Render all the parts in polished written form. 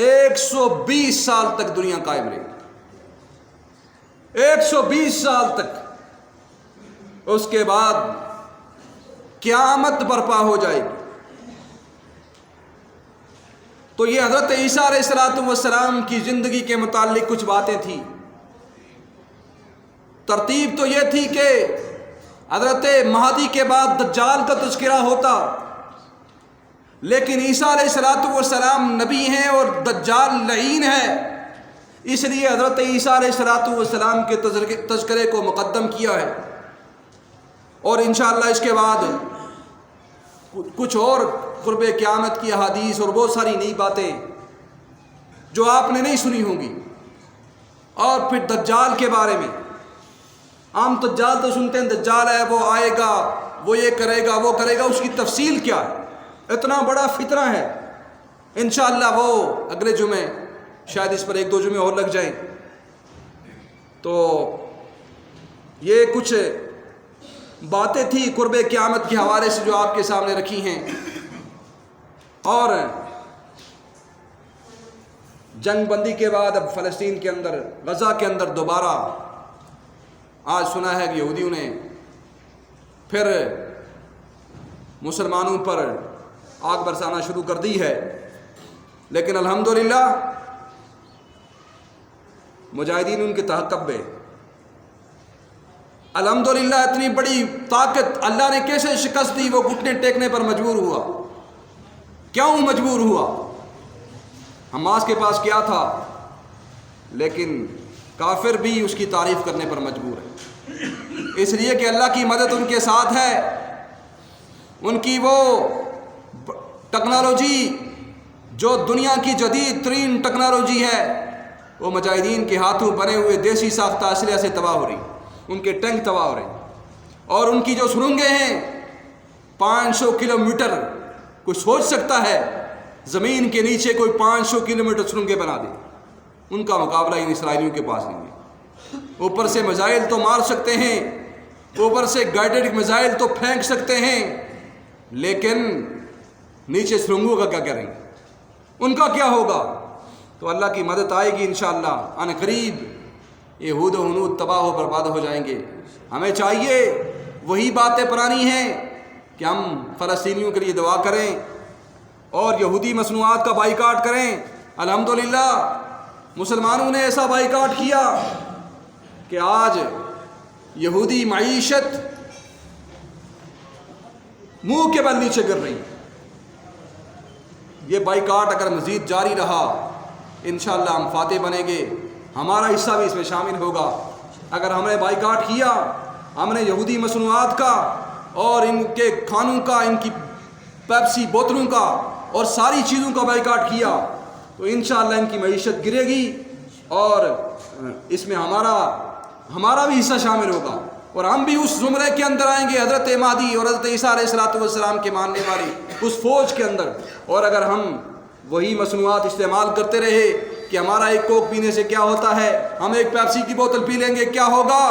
120 سال تک دنیا قائم رہی، 120 سال تک۔ اس کے بعد قیامت برپا ہو جائے گی۔ تو یہ حضرت عیسیٰ علیہ السلام کی زندگی کے متعلق کچھ باتیں تھیں۔ ترتیب تو یہ تھی کہ حضرت مہدی کے بعد دجال کا تذکرہ ہوتا، لیکن عیسیٰ علیہ السلام نبی ہیں اور دجال لعین ہے، اس لیے حضرت عیسیٰ علیہ السلام کے تذکرے کو مقدم کیا ہے۔ اور انشاءاللہ اس کے بعد کچھ اور قرب قیامت کی احادیث اور بہت ساری نئی باتیں جو آپ نے نہیں سنی ہوں گی۔ اور پھر دجال کے بارے میں، عام دجال تو سنتے ہیں دجال ہے، وہ آئے گا، وہ یہ کرے گا، وہ کرے گا، اس کی تفصیل کیا ہے؟ اتنا بڑا فتنہ ہے۔ انشاءاللہ وہ اگلے جمعے، شاید اس پر 1-2 جمعے اور لگ جائیں۔ تو یہ کچھ باتیں تھیں قرب قیامت کے حوالے سے جو آپ کے سامنے رکھی ہیں۔ اور جنگ بندی کے بعد اب فلسطین کے اندر، غزہ کے اندر دوبارہ آج سنا ہے کہ یہودیوں نے پھر مسلمانوں پر آگ برسانا شروع کر دی ہے، لیکن الحمدللہ مجاہدین ان کے تحقق میں، الحمدللہ اتنی بڑی طاقت اللہ نے کیسے شکست دی، وہ گھٹنے ٹیکنے پر مجبور ہوا۔ کیوں مجبور ہوا؟ حماس کے پاس کیا تھا، لیکن کافر بھی اس کی تعریف کرنے پر مجبور ہے، اس لیے کہ اللہ کی مدد ان کے ساتھ ہے۔ ان کی وہ ٹیکنالوجی جو دنیا کی جدید ترین ٹیکنالوجی ہے، وہ مجاہدین کے ہاتھوں بنے ہوئے دیسی ساختہ اسلحہ سے تباہ ہو رہی، ان کے ٹینک تباہ ہو رہے ہیں۔ اور ان کی جو سرنگیں ہیں 500 کلومیٹر، کوئی سوچ سکتا ہے زمین کے نیچے کوئی 500 کلومیٹر سرنگیں بنا دے؟ ان کا مقابلہ ان اسرائیلیوں کے پاس نہیں ہے۔ اوپر سے میزائل تو مار سکتے ہیں، اوپر سے گائیڈڈ میزائل تو پھینک سکتے ہیں، لیکن نیچے سرنگوں کا کیا کریں گے؟ ان کا کیا ہوگا؟ تو اللہ کی مدد آئے گی انشاءاللہ، ان قریب یہ ہود و ہنود تباہ و برباد ہو جائیں گے۔ ہمیں چاہیے وہی باتیں پرانی ہیں کہ ہم فلسطینیوں کے لیے دعا کریں اور یہودی مصنوعات کا بائیکاٹ کریں۔ الحمدللہ مسلمانوں نے ایسا بائیکاٹ کیا کہ آج یہودی معیشت منہ کے بل نیچے گر رہی۔ یہ بائیکاٹ اگر مزید جاری رہا، انشاءاللہ ہم فاتح بنیں گے، ہمارا حصہ بھی اس میں شامل ہوگا۔ اگر ہم نے بائیکاٹ کیا، ہم نے یہودی مصنوعات کا اور ان کے کھانوں کا، ان کی پیپسی بوتلوں کا اور ساری چیزوں کا بائیکاٹ کیا، تو انشاءاللہ ان کی معیشت گرے گی اور اس میں ہمارا بھی حصہ شامل ہوگا، اور ہم بھی اس زمرے کے اندر آئیں گے، حضرت مہدی اور حضرت عیسیٰ علیہ السلام کے ماننے والی اس فوج کے اندر۔ اور اگر ہم وہی مصنوعات استعمال کرتے رہے کہ ہمارا ایک کوک پینے سے کیا ہوتا ہے، ہم ایک پیپسی کی بوتل پی لیں گے کیا ہوگا،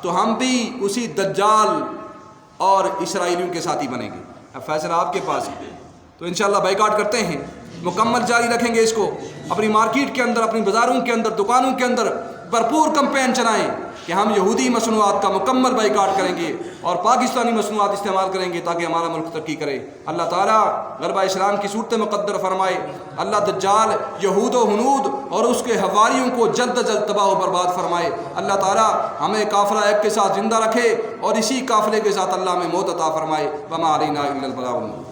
تو ہم بھی اسی دجال اور اسرائیلیوں کے ساتھی بنیں گے۔ اب فیصلہ آپ کے پاس ہے۔ تو انشاءاللہ بائیکاٹ کرتے ہیں، مکمل جاری رکھیں گے اس کو، اپنی مارکیٹ کے اندر، اپنی بازاروں کے اندر، دکانوں کے اندر بھرپور کمپین چلائیں کہ ہم یہودی مصنوعات کا مکمل بائیکاٹ کریں گے اور پاکستانی مصنوعات استعمال کریں گے تاکہ ہمارا ملک ترقی کرے۔ اللہ تعالیٰ غلبہ اسلام کی صورت مقدر فرمائے۔ اللہ دجال، یہود و ہنود اور اس کے حواریوں کو جلد از جلد تباہ و برباد فرمائے۔ اللہ تعالیٰ ہمیں قافلہ ایک کے ساتھ زندہ رکھے اور اسی قافلے کے ساتھ اللہ ہمیں موت عطا فرمائے۔ وما علینا الا البلاغ المبین۔